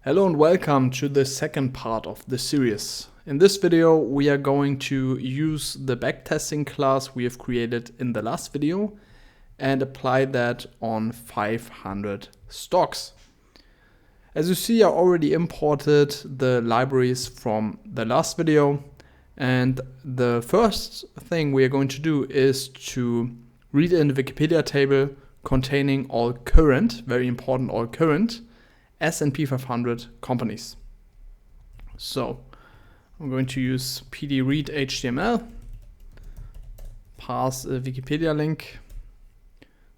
Hello and welcome to the second part of the series. In this video we are going to use the backtesting class we have created in the last video and apply that on 500 stocks. As you see, I already imported the libraries from the last video, and the first thing we are going to do is to read in the Wikipedia table containing all current, very important, all current S&P 500 companies. So I'm going to use pd read HTML, pass a Wikipedia link.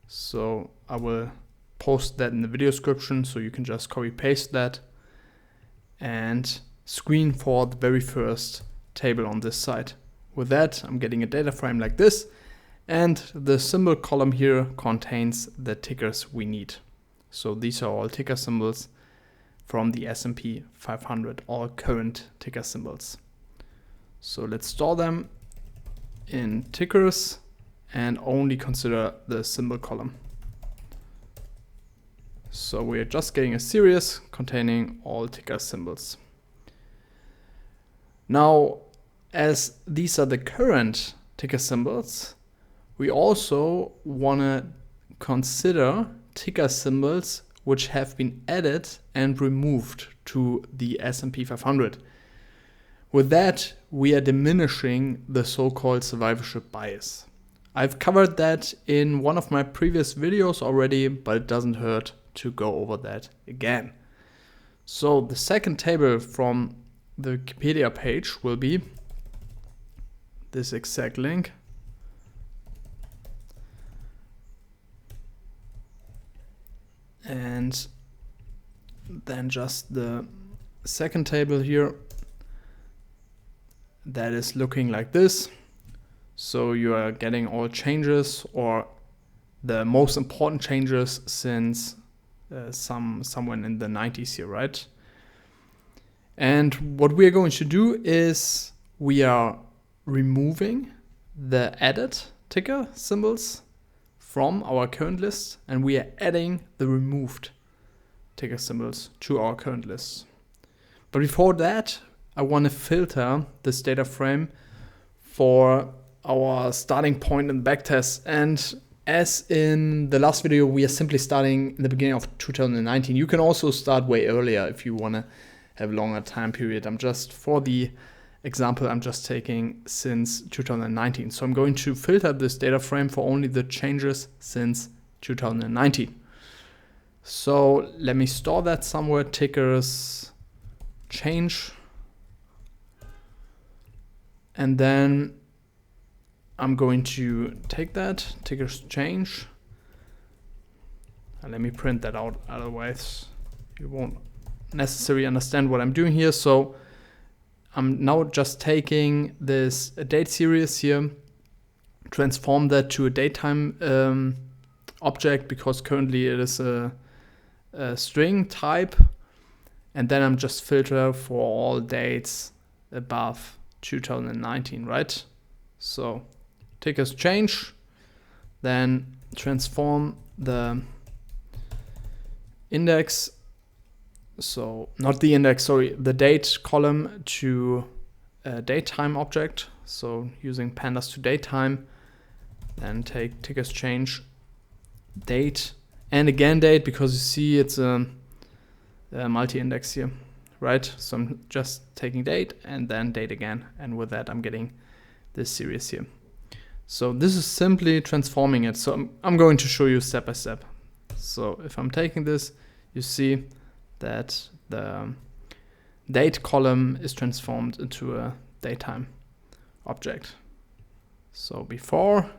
So I will post that in the video description, so you can just copy paste that and screen for the very first table on this side. With that, I'm getting a data frame like this, and the symbol column here contains the tickers we need. So these are all ticker symbols from the S&P 500, all current ticker symbols. So let's store them in tickers and only consider the symbol column. So we're just getting a series containing all ticker symbols. Now, as these are the current ticker symbols, we also want to consider ticker symbols which have been added and removed to the S&P 500. With that, we are diminishing the so-called survivorship bias. I've covered that in one of my previous videos already, but it doesn't hurt to go over that again. So the second table from the Wikipedia page will be this exact link. And then just the second table here that is looking like this. So you are getting all changes, or the most important changes since someone in the 90s here, right? And what we are going to do is we are removing the added ticker symbols from our current list, and we are adding the removed ticker symbols to our current list. But before that, I want to filter this data frame for our starting point in the backtest. And as in the last video, we are simply starting in the beginning of 2019. You can also start way earlier if you want to have a longer time period. For the example, I'm just taking since 2019. So I'm going to filter this data frame for only the changes since 2019. So let me store that somewhere, tickers change. And then I'm going to take that, tickers change. And let me print that out, otherwise you won't necessarily understand what I'm doing here. So I'm now just taking this date series here, transform that to a datetime object, because currently it is a string type. And then I'm just filter for all dates above 2019, right? So tickers change, then transform the index. So not the index, sorry, the date column to a datetime object. So using pandas to datetime, then take tickers change date and again date, because you see it's a multi-index here, right? So I'm just taking date and then date again. And with that, I'm getting this series here. So this is simply transforming it. So I'm going to show you step by step. So if I'm taking this, you see that the date column is transformed into a datetime object. So before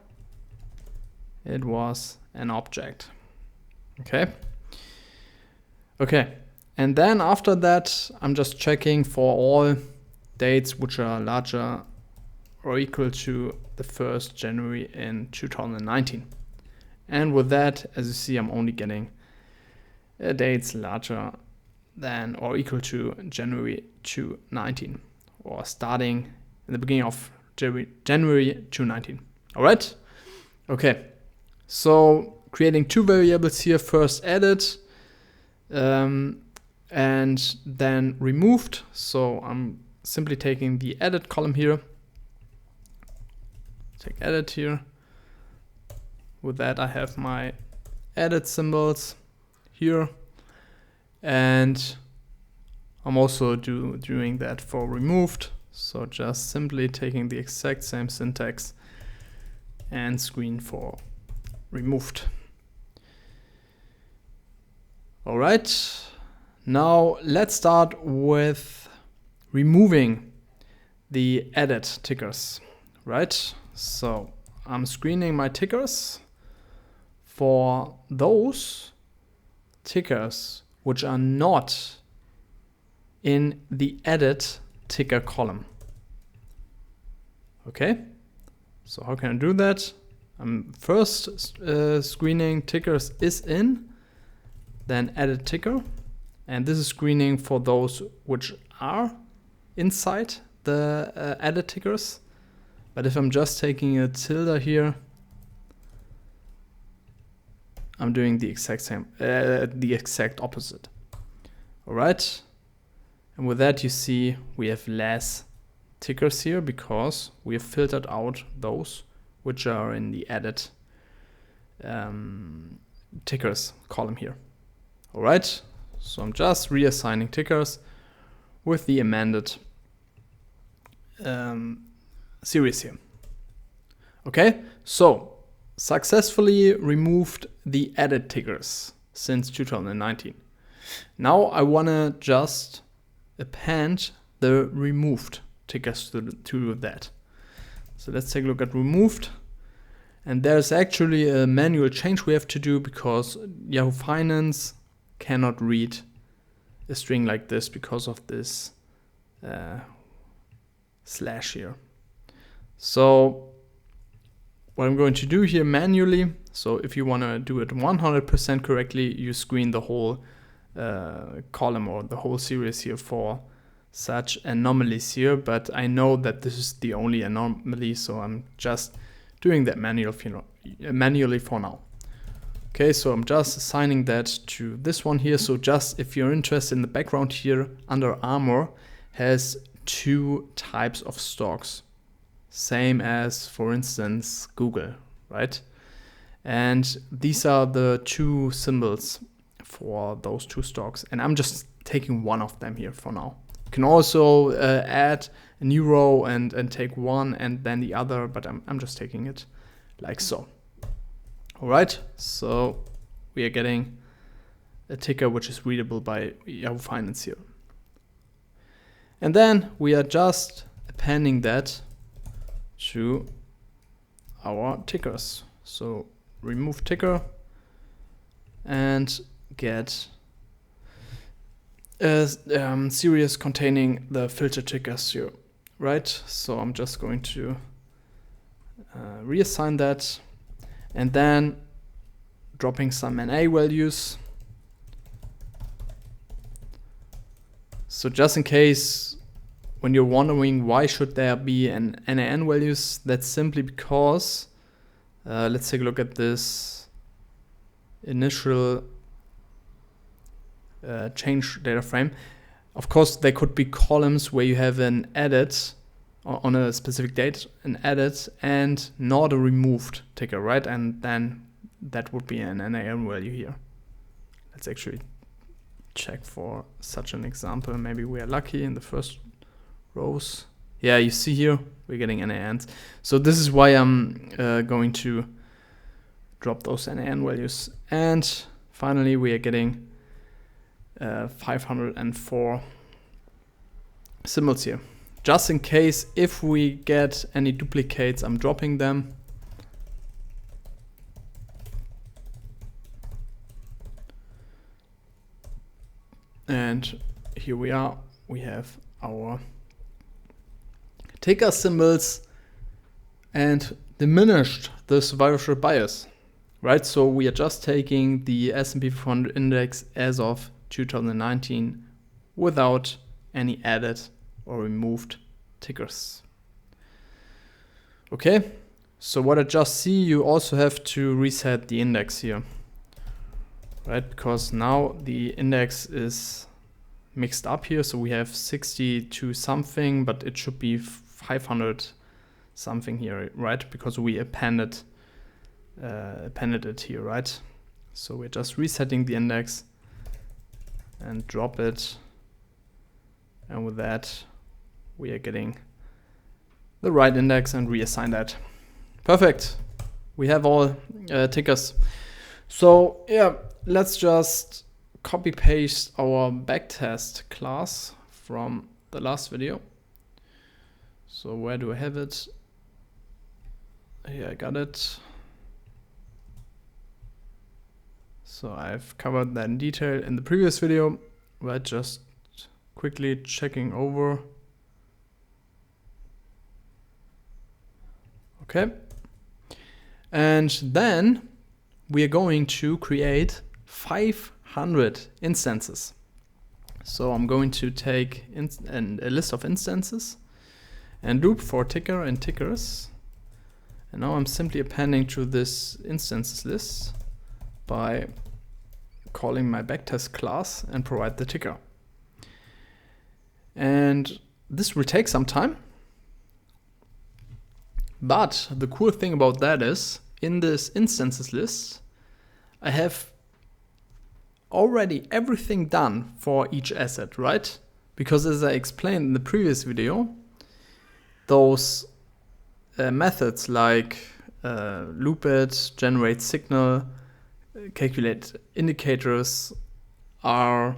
it was an object. Okay. And then after that, I'm just checking for all dates which are larger or equal to the 1st January in 2019. And with that, as you see, I'm only getting dates larger than or equal to January 2019, or starting in the beginning of January 2019. All right? Okay. So creating two variables here, first added, and then removed. So I'm simply taking the edit column here, take edit here. With that I have my edit symbols here, and I'm also doing that for removed. So just simply taking the exact same syntax and screen for removed. All right, now let's start with removing the edit tickers, right? So I'm screening my tickers for those tickers which are not in the edit ticker column. Okay, so how can I do that? I'm first screening tickers is in, then edit ticker, and this is screening for those which are inside the edit tickers. But if I'm just taking a tilde here, I'm doing the exact same, the exact opposite. All right, and with that you see we have less tickers here because we have filtered out those which are in the edit tickers column here. All right, so I'm just reassigning tickers with the amended series here. Okay, so successfully removed the edit tickers since 2019. Now I want to just append the removed tickers to that. So let's take a look at removed. And there's actually a manual change we have to do because Yahoo Finance cannot read a string like this because of this slash here. So what I'm going to do here manually, so if you want to do it 100% correctly, you screen the whole column or the whole series here for such anomalies here, but I know that this is the only anomaly, so I'm just doing that manually for now. Okay, so I'm just assigning that to this one here. So just if you're interested in the background here, Under Armour has two types of stocks, same as, for instance, Google, right? And these are the two symbols for those two stocks, and I'm just taking one of them here for now. You can also add a new row and take one and then the other, but I'm just taking it like so. All right, so we are getting a ticker which is readable by Yahoo Finance here. And then we are just appending that to our tickers. So remove ticker and get a series containing the filter tickers here, right? So I'm just going to reassign that and then dropping some NA values. So just in case when you're wondering why should there be an NaN values, that's simply because let's take a look at this initial change data frame. Of course, there could be columns where you have an edit on a specific date, an edit and not a removed ticker, right? And then that would be an NaN value here. Let's actually check for such an example. Maybe we are lucky in the first rows. Yeah, you see here we're getting NaNs. So this is why I'm going to drop those NaN values. And finally we are getting 504 symbols here. Just in case if we get any duplicates, I'm dropping them. And here we are, we have our ticker symbols and diminished the survivorship bias, right? So we are just taking the S&P 500 index as of 2019 without any added or removed tickers. Okay, so what I just see, you also have to reset the index here, right? Because now the index is mixed up here. So we have 62 something, but it should be 500 something here, right? Because we appended it here, right? So we're just resetting the index and drop it. And with that, we are getting the right index and reassign that. Perfect. We have all tickers. So yeah, let's just copy paste our backtest class from the last video. So where do I have it? Here, I got it. So I've covered that in detail in the previous video, but just quickly checking over. Okay. And then we are going to create 500 instances. So I'm going to take a list of instances and loop for ticker and tickers. And now I'm simply appending to this instances list by calling my backtest class and provide the ticker. And this will take some time. But the cool thing about that is, in this instances list, I have already everything done for each asset, right? Because as I explained in the previous video, those methods like loop it, generate signal, calculate indicators are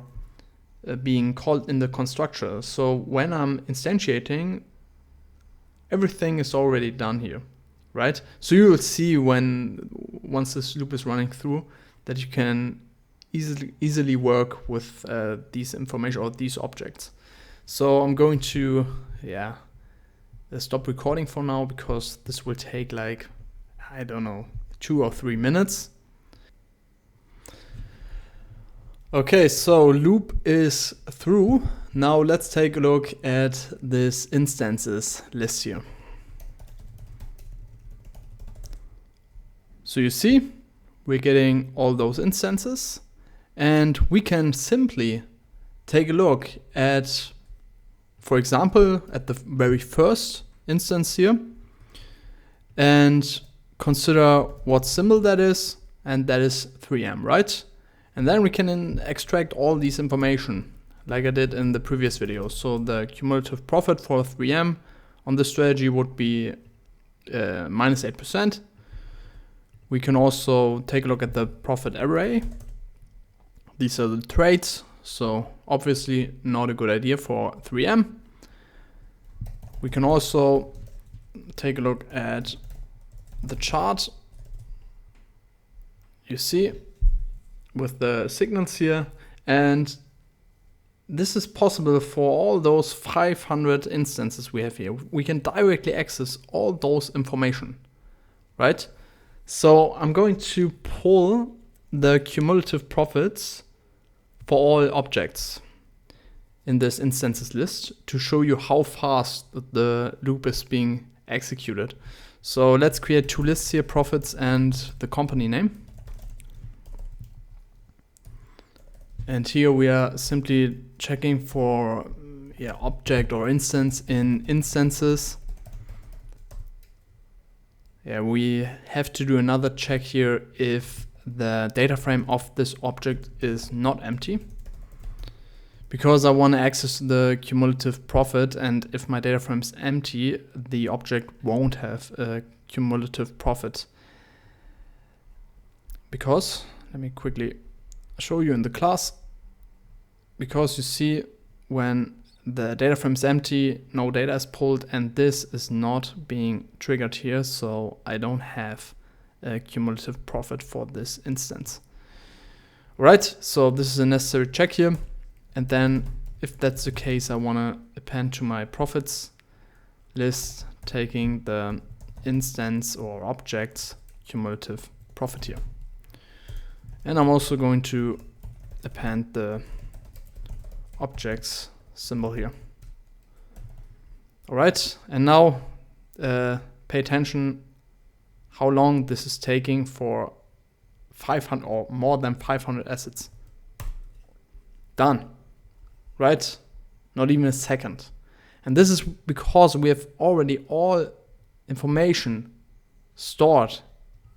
being called in the constructor. So when I'm instantiating, everything is already done here, right? So you will see once this loop is running through that you can easily work with these information or these objects. So I'm going to stop recording for now, because this will take like, I don't know, 2 or 3 minutes. Okay, so loop is through. Now let's take a look at this instances list here. So you see, we're getting all those instances, and we can simply take a look at, for example, at the very first instance here, and consider what symbol that is, and that is 3M, right? And then we can extract all these information like I did in the previous video. So the cumulative profit for 3M on this strategy would be minus 8%. We can also take a look at the profit array. These are the trades, so obviously not a good idea for 3M. We can also take a look at the chart. You see, with the signals here, and this is possible for all those 500 instances we have here. We can directly access all those information, right? So I'm going to pull the cumulative profits for all objects in this instances list to show you how fast the loop is being executed. So let's create 2 lists here, profits and the company name. And here we are simply checking for object or instance in instances. We have to do another check here if the data frame of this object is not empty, because I want to access the cumulative profit, and if my data frame is empty, the object won't have a cumulative profit. Because, let me quickly show you in the class, because you see when the data frame is empty, no data is pulled, and this is not being triggered here, so I don't have a cumulative profit for this instance. Right, so this is a necessary check here, and then if that's the case, I want to append to my profits list, taking the instance or object's cumulative profit here. And I'm also going to append the objects symbol here. All right, and now pay attention how long this is taking for 500 or more than 500 assets. Done. right? Not even a second. And this is because we have already all information stored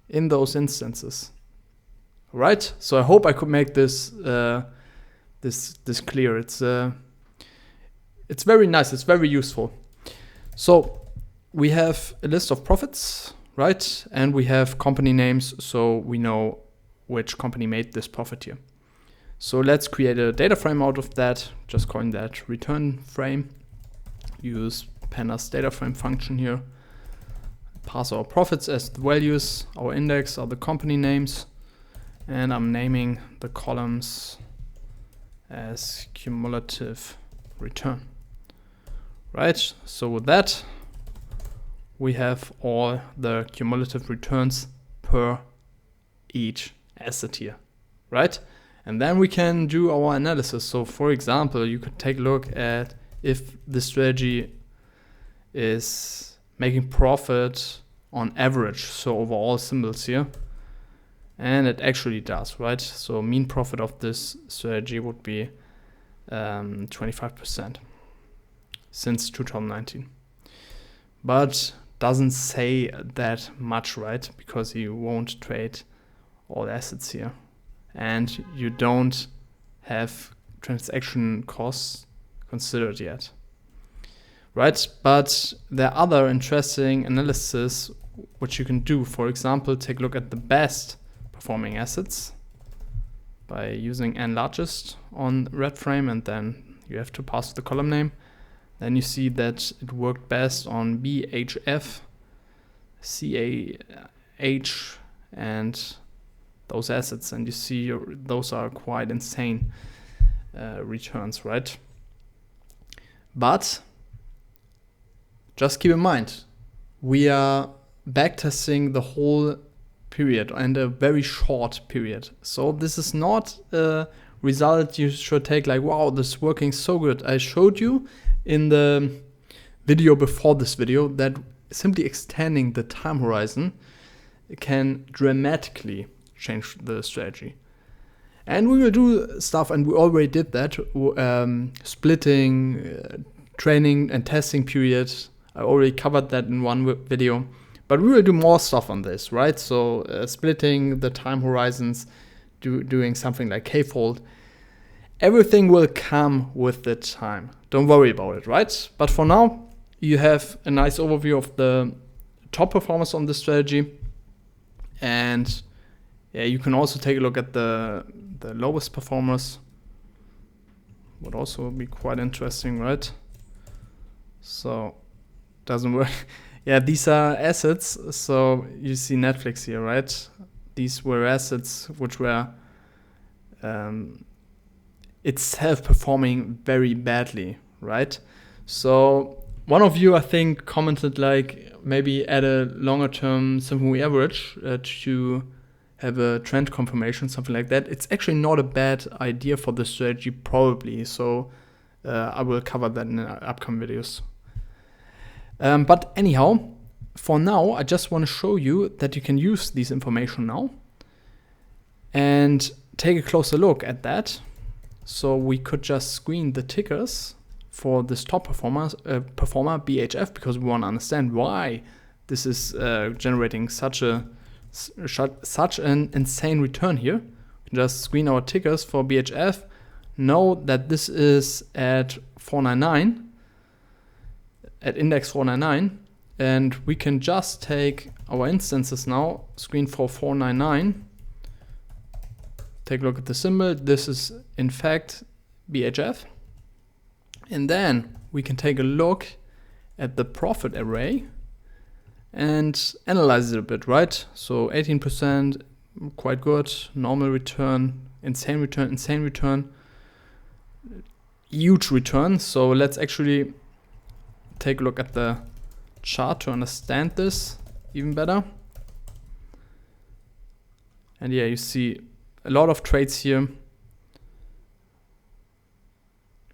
in those instances, right? So I hope I could make this this clear. It's very nice. It's very useful. So we have a list of profits, right? And we have company names, so we know which company made this profit here. So let's create a data frame out of that, just calling that return frame. Use pandas data frame function here. Pass our profits as the values. Our index are the company names. And I'm naming the columns as cumulative return. Right, so with that, we have all the cumulative returns per each asset here, right? And then we can do our analysis. So for example, you could take a look at if the strategy is making profit on average, so over all symbols here. And it actually does, right? So mean profit of this strategy would be 25% since 2019. But doesn't say that much, right? Because you won't trade all assets here. And you don't have transaction costs considered yet, right? But there are other interesting analysis which you can do. For example, take a look at the best performing assets by using n largest on red frame, and then you have to pass the column name. Then you see that it worked best on BHF, CAH, and those assets, and you see those are quite insane returns, right? But just keep in mind, we are backtesting the whole period and a very short period. So this is not a result you should take like, wow, this is working so good. I showed you in the video before this video that simply extending the time horizon can dramatically change the strategy. And we will do stuff, and we already did that, splitting, training and testing periods. I already covered that in one video, but we will do more stuff on this, right? So splitting the time horizons, doing something like k-fold. Everything will come with the time. Don't worry about it, right? But for now, you have a nice overview of the top performers on this strategy. And yeah, you can also take a look at the lowest performers. Would also be quite interesting, right? So, doesn't work. Yeah, these are assets. So you see Netflix here, right? These were assets which were itself performing very badly, right? So one of you, I think, commented like maybe add a longer term simple average to have a trend confirmation, something like that. It's actually not a bad idea for the strategy, probably. So I will cover that in upcoming videos. But anyhow, for now, I just want to show you that you can use this information now and take a closer look at that. So we could just screen the tickers for this top performer BHF, because we want to understand why this is generating such an insane return here. Just screen our tickers for BHF. Know that this is at 499. At index 499, and we can just take our instances now, screen for 499, take a look at the symbol. This is in fact BHF, and then we can take a look at the profit array and analyze it a bit, right? So 18%, quite good. Normal return, insane return, huge return. So let's actually take a look at the chart to understand this even better. And yeah, you see a lot of trades here.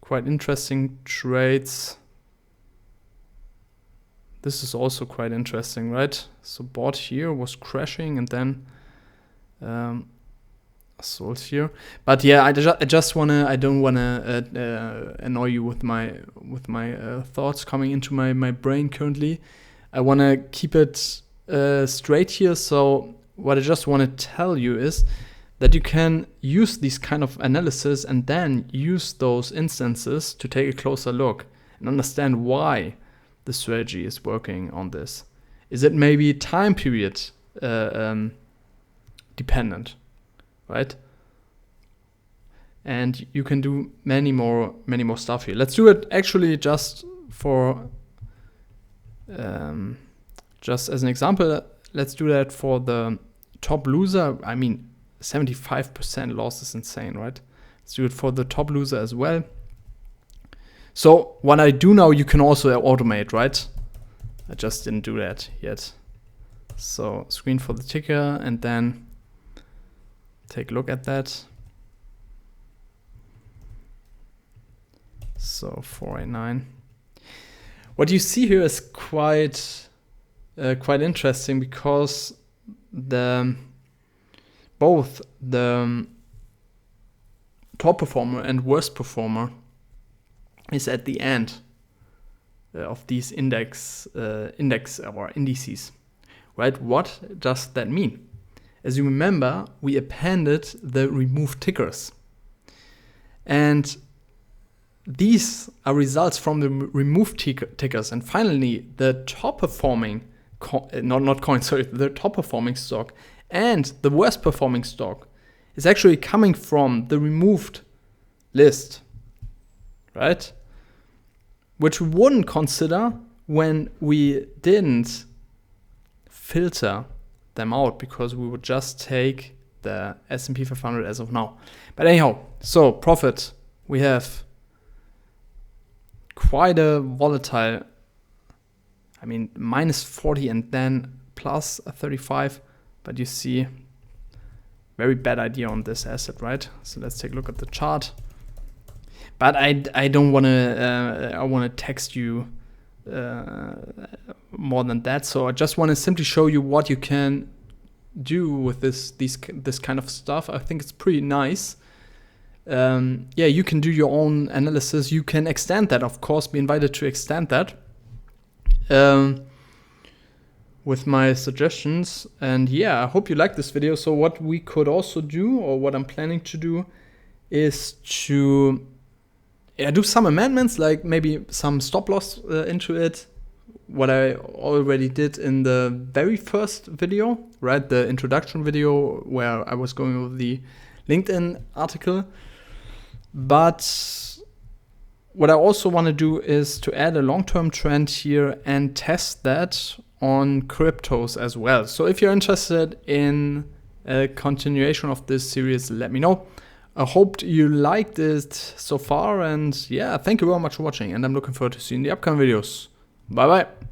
Quite interesting trades. This is also quite interesting, right? So bought here was crashing and then sold here. But yeah, I just wanna, I don't wanna annoy you with my thoughts coming into my brain currently. I wanna keep it straight here. So what I just wanna tell you is that you can use these kind of analysis and then use those instances to take a closer look and understand why the strategy is working on this. Is it maybe time period dependent, right? And you can do many more stuff here. Let's do it actually just for just as an example. Let's do that for the top loser. I mean, 75% loss is insane, right? Let's do it for the top loser as well. So what I do now, you can also automate, right? I just didn't do that yet. So screen for the ticker and then take a look at that. So 489. What you see here is quite interesting, because both the top performer and worst performer is at the end of these index or indices, right? What does that mean? As you remember, we appended the remove tickers, and these are results from the remove tickers. And finally, the top performing the top performing stock and the worst performing stock is actually coming from the removed list, right? Which we wouldn't consider when we didn't filter them out, because we would just take the S&P 500 as of now. But anyhow, so profit, we have quite a volatile, I mean, minus 40 and then plus a 35, but you see, very bad idea on this asset, right? So let's take a look at the chart. But I don't want to, I want to text you more than that. So I just want to simply show you what you can do with this kind of stuff. I think it's pretty nice. Yeah, you can do your own analysis. You can extend that, of course, be invited to extend that with my suggestions. And yeah, I hope you like this video. So what we could also do, or what I'm planning to do, is to do some amendments, like maybe some stop loss into it, what I already did in the very first video, right? The introduction video where I was going over the LinkedIn article. But what I also want to do is to add a long-term trend here and test that on cryptos as well. So if you're interested in a continuation of this series, let me know. I hope you liked it so far, and yeah, thank you very much for watching, and I'm looking forward to seeing the upcoming videos. Bye bye.